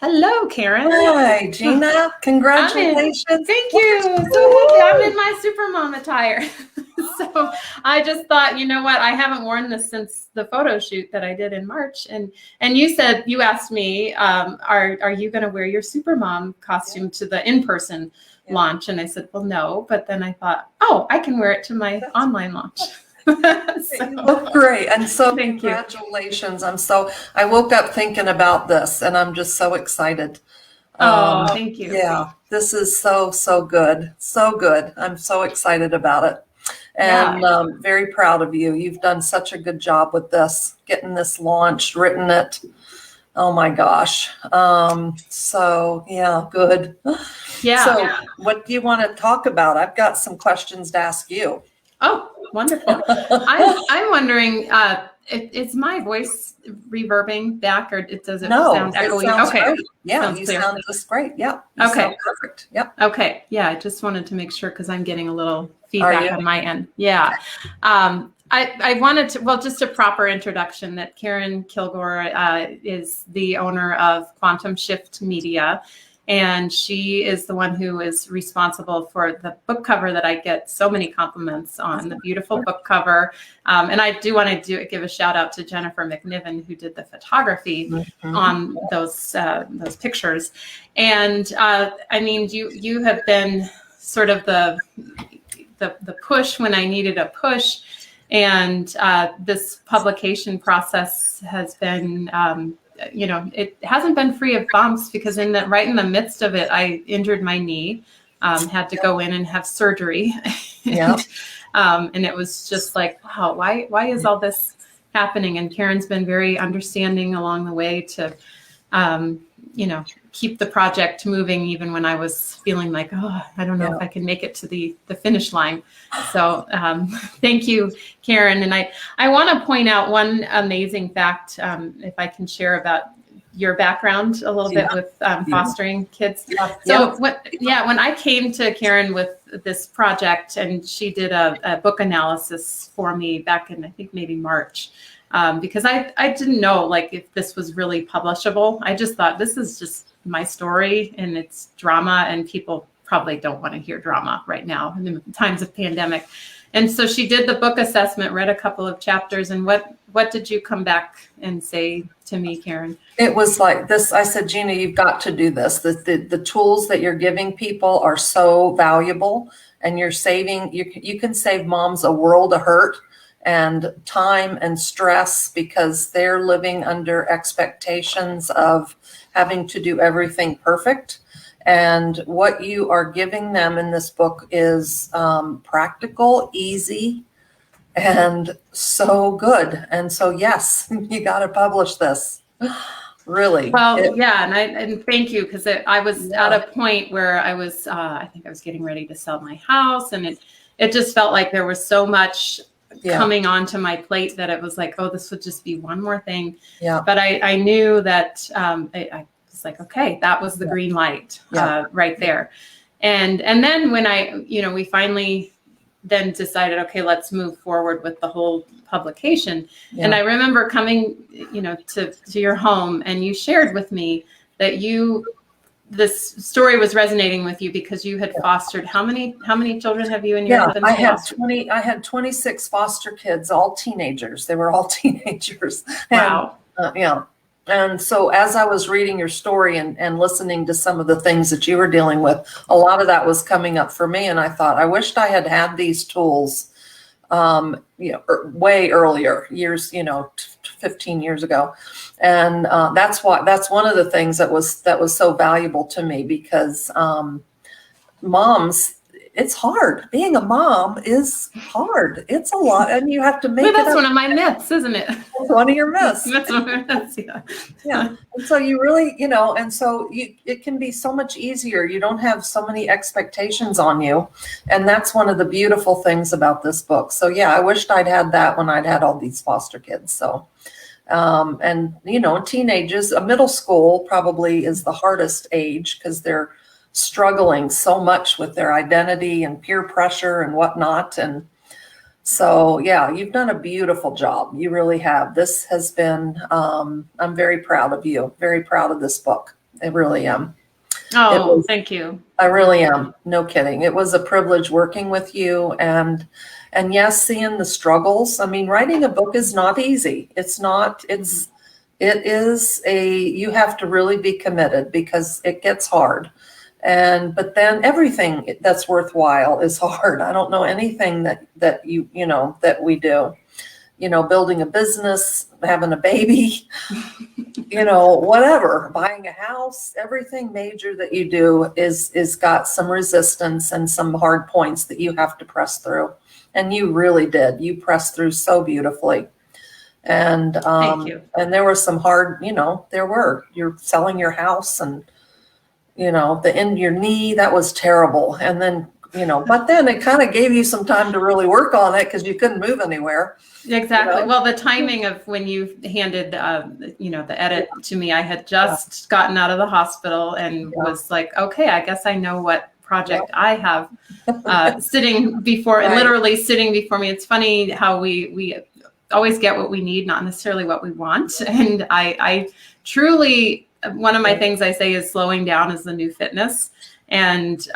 Hello, Keren. Hi, Gina. Congratulations. Thank you. So happy. I'm in my Supermom attire. So I just thought, you know what? I haven't worn this since the photo shoot that I did in March. And you asked me, are you going to wear your Supermom costume to the in-person launch? And I said, well, no. But then I thought, oh, I can wear it to my online launch. So, you look great, and so congratulations. I woke up thinking about this, and I'm just so excited. Oh, thank you. Yeah, this is so good, so good. I'm so excited about it, and very proud of you. You've done such a good job with this, getting this launched, written it. Oh my gosh. So yeah, good. Yeah. So what do you want to talk about? I've got some questions to ask you. Oh, wonderful. I'm wondering, is my voice reverbing back, or does it sound echoey? Okay. Great. Yeah, you sound just great. Yeah. Okay. Perfect. Yep. Okay. Yeah, I just wanted to make sure because I'm getting a little feedback on my end. Yeah. I wanted to, just a proper introduction that Keren Kilgore is the owner of Quantum Shift Media. And she is the one who is responsible for the book cover that I get so many compliments on, the beautiful book cover. And I do want to give a shout out to Jennifer McNiven, who did the photography on those pictures. And I mean, you have been sort of the push when I needed a push. And this publication process has been it hasn't been free of bumps because right in the midst of it, I injured my knee, had to go in and have surgery. And it was just like, wow, why is all this happening? And Karen's been very understanding along the way to, keep the project moving, even when I was feeling like, oh, I don't know if I can make it to the finish line. So thank you, Keren. And I want to point out one amazing fact, if I can share about your background a little bit with fostering kids. So when I came to Keren with this project, and she did a book analysis for me back in, I think, maybe March, because I didn't know like if this was really publishable. I just thought this is just my story and it's drama, and people probably don't want to hear drama right now in the times of pandemic. And so she did the book assessment, read a couple of chapters, and what did you come back and say to me, Keren? It was like this. I said, Gina, you've got to do this. The tools that you're giving people are so valuable, and you're saving, you can save moms a world of hurt and time and stress because they're living under expectations of having to do everything perfect. And what you are giving them in this book is practical, easy, and so good. And so, yes, you got to publish this. Really. Well, and thank you, because I was at a point where I was, I think I was getting ready to sell my house, and it just felt like there was so much coming onto my plate that it was like, oh, this would just be one more thing. But I knew that I was like, okay, that was the green light right there. And then when we finally then decided, okay, let's move forward with the whole publication. And I remember coming, to your home, and you shared with me that this story was resonating with you because you had fostered how many children have you and your husband fostered? I had 26 foster kids, all teenagers. They were all teenagers. Wow. And so as I was reading your story and listening to some of the things that you were dealing with, a lot of that was coming up for me. And I thought, I wished I had these tools, way earlier, years, 15 years ago. And that's one of the things that was so valuable to me, because moms, it's hard. Being a mom is hard. It's a lot, and you have to make that's one of my myths, isn't it? That's one of your myths. That's one of my myths, yeah. And so you really, and so it can be so much easier. You don't have so many expectations on you, and that's one of the beautiful things about this book. So yeah, I wished I'd had that when I'd had all these foster kids. So, and teenagers, middle school probably is the hardest age because they're struggling so much with their identity and peer pressure and whatnot. And so, yeah, you've done a beautiful job. You really have. This has been, I'm very proud of you, very proud of this book. I really am. Oh, thank you. I really am. No kidding. It was a privilege working with you, and yes, seeing the struggles. I mean, writing a book is not easy. It's not, it is you have to really be committed because it gets hard. But then everything that's worthwhile is hard. I don't know anything that that we do. Building a business, having a baby, whatever, buying a house, everything major that you do is got some resistance and some hard points that you have to press through. And you really did. You pressed through so beautifully. And Thank you. And there were some hard, you're selling your house and the end of your knee, that was terrible. And then, but then it kind of gave you some time to really work on it because you couldn't move anywhere. Exactly. Well, the timing of when you handed, the edit to me, I had just gotten out of the hospital and was like, okay, I guess I know what project I have sitting before, literally sitting before me. It's funny how we always get what we need, not necessarily what we want. And I truly, one of my things I say is slowing down is the new fitness. And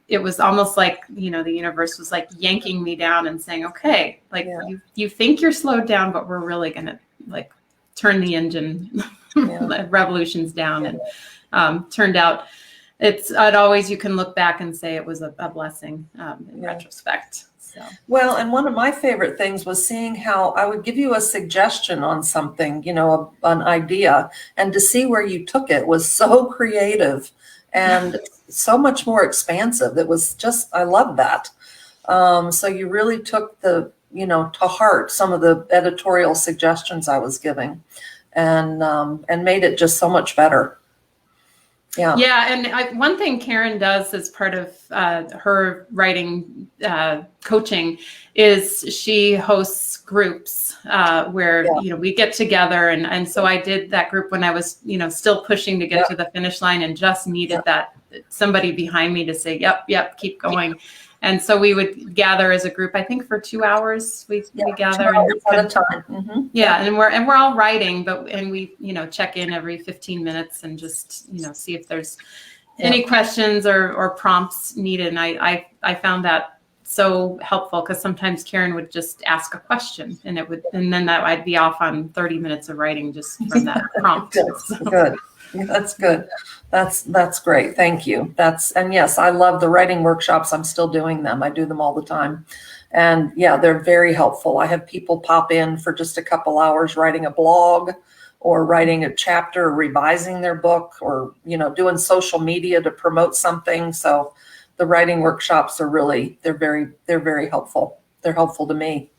it was almost like, the universe was like yanking me down and saying, okay, like you think you're slowed down, but we're really going to like turn the engine revolutions down. And turned out you can look back and say it was a blessing in retrospect. So. Well, and one of my favorite things was seeing how I would give you a suggestion on something, an idea, and to see where you took it was so creative and so much more expansive. It was just, I love that. So you really took to heart some of the editorial suggestions I was giving and made it just so much better. Yeah. Yeah. And one thing Keren does as part of her writing coaching is she hosts groups where, we get together. And so I did that group when I was, still pushing to get to the finish line and just needed that somebody behind me to say, yep, keep going. And so we would gather as a group. I think for 2 hours we gather at a time. Mm-hmm. And we're all writing, and we check in every 15 minutes and just see if there's any questions or prompts needed. And I found that so helpful because sometimes Keren would just ask a question and then I'd be off on 30 minutes of writing just from that prompt. Good. That's good. That's great. Thank you. And yes, I love the writing workshops. I'm still doing them. I do them all the time. And they're very helpful. I have people pop in for just a couple hours writing a blog or writing a chapter, or revising their book, or, doing social media to promote something. So the writing workshops are they're very helpful. They're helpful to me.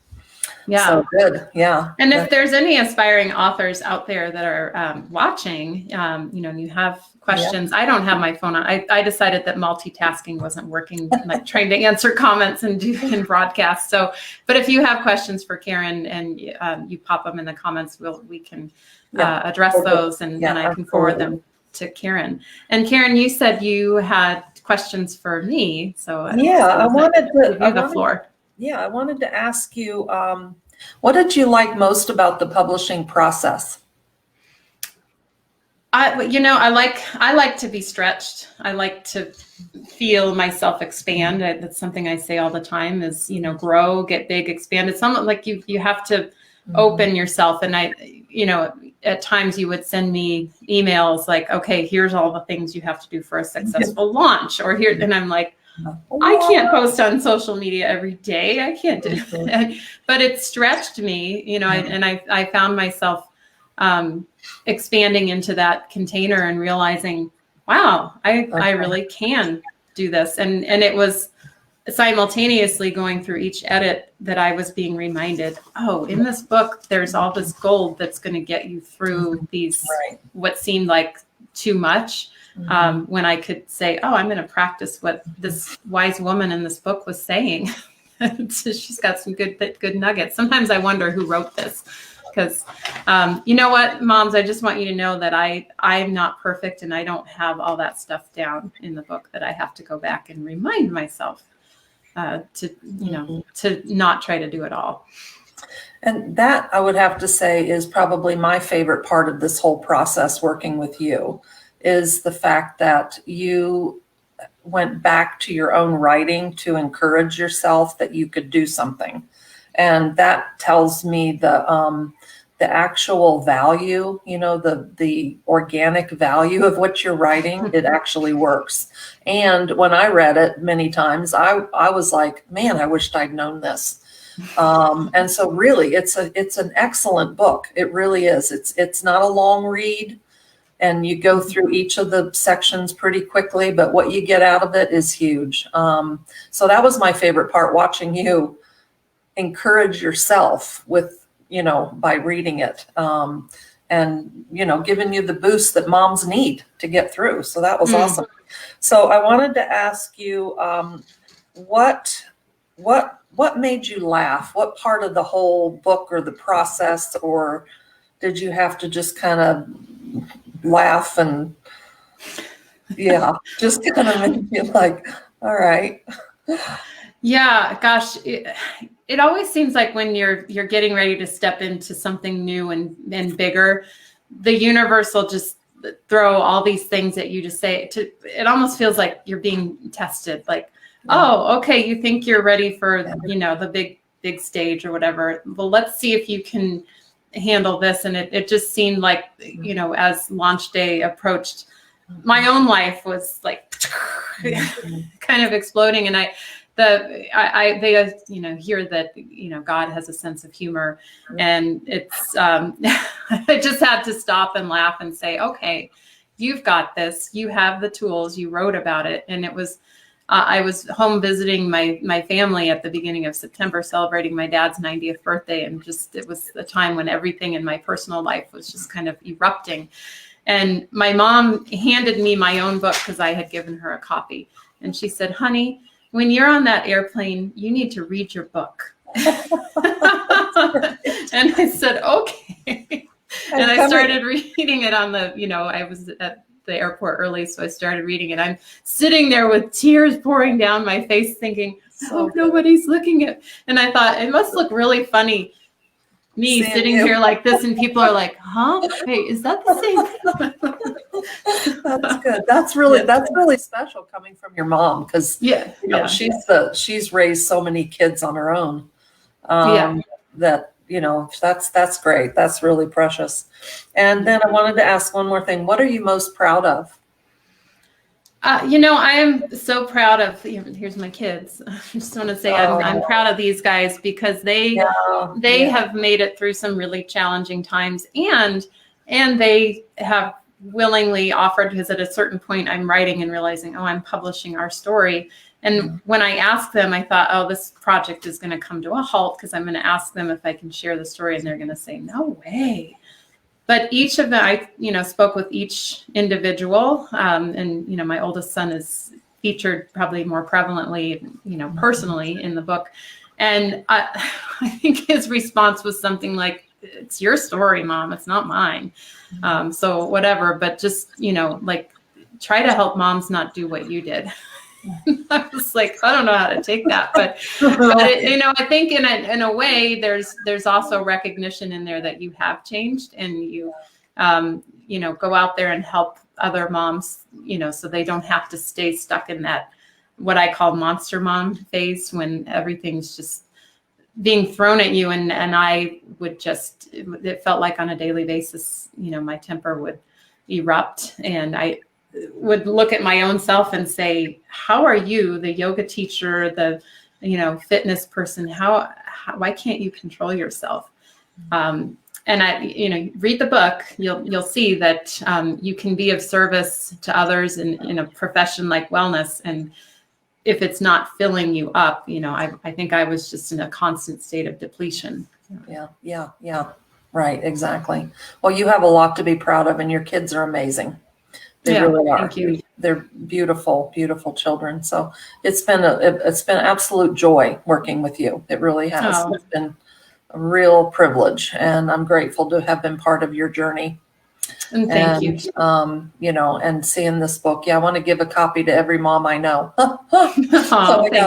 Yeah. So good. Yeah. And if there's any aspiring authors out there that are watching, and you have questions, I don't have my phone on. I decided that multitasking wasn't working, like trying to answer comments and broadcast. So, but if you have questions for Keren and you pop them in the comments, we can address those and I can forward them to Keren. And Keren, you said you had questions for me. So I wanted to give you the floor. Yeah, I wanted to ask you, what did you like most about the publishing process? I like to be stretched. I like to feel myself expand. That's something I say all the time is, grow, get big, expand. It's something like you have to open yourself. And at times you would send me emails like, okay, here's all the things you have to do for a successful launch, or here. And I'm like, I can't post on social media every day. I can't do that. But it stretched me, and I found myself expanding into that container and realizing, wow, I really can do this. And it was simultaneously going through each edit that I was being reminded, oh, in this book, there's all this gold that's going to get you through these, what seemed like too much. When I could say, oh, I'm going to practice what this wise woman in this book was saying. So she's got some good nuggets. Sometimes I wonder who wrote this because, you know what, moms, I just want you to know that I'm not perfect and I don't have all that stuff down in the book, that I have to go back and remind myself to not try to do it all. And that, I would have to say, is probably my favorite part of this whole process working with you, is the fact that you went back to your own writing to encourage yourself that you could do something. And that tells me the actual value, the organic value of what you're writing, it actually works. And when I read it many times, I was like, man, I wished I'd known this. And so really it's an excellent book. It really is. It's not a long read, and you go through each of the sections pretty quickly, but what you get out of it is huge. So that was my favorite part, watching you encourage yourself with, by reading it, and, giving you the boost that moms need to get through. So that was awesome. So I wanted to ask you, what made you laugh? What part of the whole book or the process, or did you have to just kind of laugh and just kind of make you like, all right. Yeah, gosh, it always seems like when you're getting ready to step into something new and bigger, the universe will just throw all these things that you just say. It almost feels like you're being tested. Like, oh, okay, you think you're ready for the big stage or whatever. Well, let's see if you can handle this. And it just seemed like, as launch day approached, my own life was like kind of exploding, and they hear that God has a sense of humor, and it's I just had to stop and laugh and say, okay, you've got this, you have the tools, you wrote about it. And it was I was home visiting my family at the beginning of September, celebrating my dad's 90th birthday, and it was the time when everything in my personal life was just kind of erupting. And my mom handed me my own book because I had given her a copy, and she said, honey, when you're on that airplane, you need to read your book. And I said, okay. And I started reading it on I was at the airport early, so I started reading it. I'm sitting there with tears pouring down my face thinking, nobody's looking at. And I thought, it must look really funny, me sitting here like this, and people are like, huh? Hey, is that the same? That's good. That's really special coming from your mom, because she's raised so many kids on her own. That that's great. That's really precious. And then I wanted to ask one more thing. What are you most proud of? I am so proud of, here's my kids. I just want to say I'm proud of these guys, because they have made it through some really challenging times, and they have willingly offered, because at a certain point I'm writing and realizing, I'm publishing our story. And when I asked them, I thought, this project is going to come to a halt, because I'm going to ask them if I can share the story, and they're going to say, no way. But each of them, I spoke with each individual, and my oldest son is featured probably more prevalently, personally in the book. And I think his response was something like, it's your story, Mom, it's not mine. So whatever, but just, try to help moms not do what you did. I was like, I don't know how to take that, but I think in a way, there's also recognition in there that you have changed, and you go out there and help other moms, so they don't have to stay stuck in that, what I call monster mom phase, when everything's just being thrown at you. And I would it felt like on a daily basis, my temper would erupt, and I would look at my own self and say, how are you, the yoga teacher, the fitness person, why can't you control yourself? And I read the book, you'll see that you can be of service to others in a profession like wellness, and if it's not filling you up, I think I was just in a constant state of depletion. Yeah, right, exactly. Well, you have a lot to be proud of, and your kids are amazing. They really are. Thank you. They're beautiful, beautiful children. So it's been absolute joy working with you. It really has. It's been a real privilege, and I'm grateful to have been part of your journey. And thank you. And seeing this book. I want to give a copy to every mom I know. Thank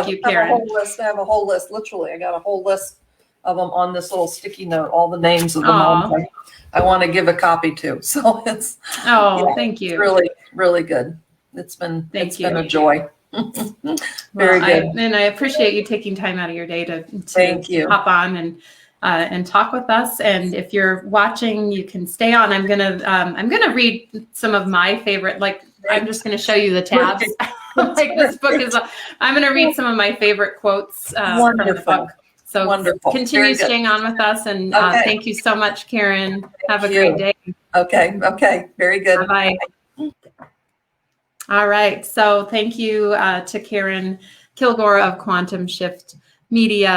you, Keren. I have a whole list. Literally, I got a whole list of them on this little sticky note, all the names of the moms I want to give a copy to. So it's thank you. really good. It's been you. a joy. Very good. And I appreciate you taking time out of your day to Thank you. hop on and talk with us. And if you're watching, you can stay on. I'm gonna read some of my favorite. Like, I'm just gonna show you the tabs. Like, this book is. I'm gonna read some of my favorite quotes from the book. So wonderful. Continue staying on with us, and thank you so much, Keren. Have a great day. Okay. Okay. Very good. Bye. All right. So thank you to Keren Kilgore of Quantum Shift Media.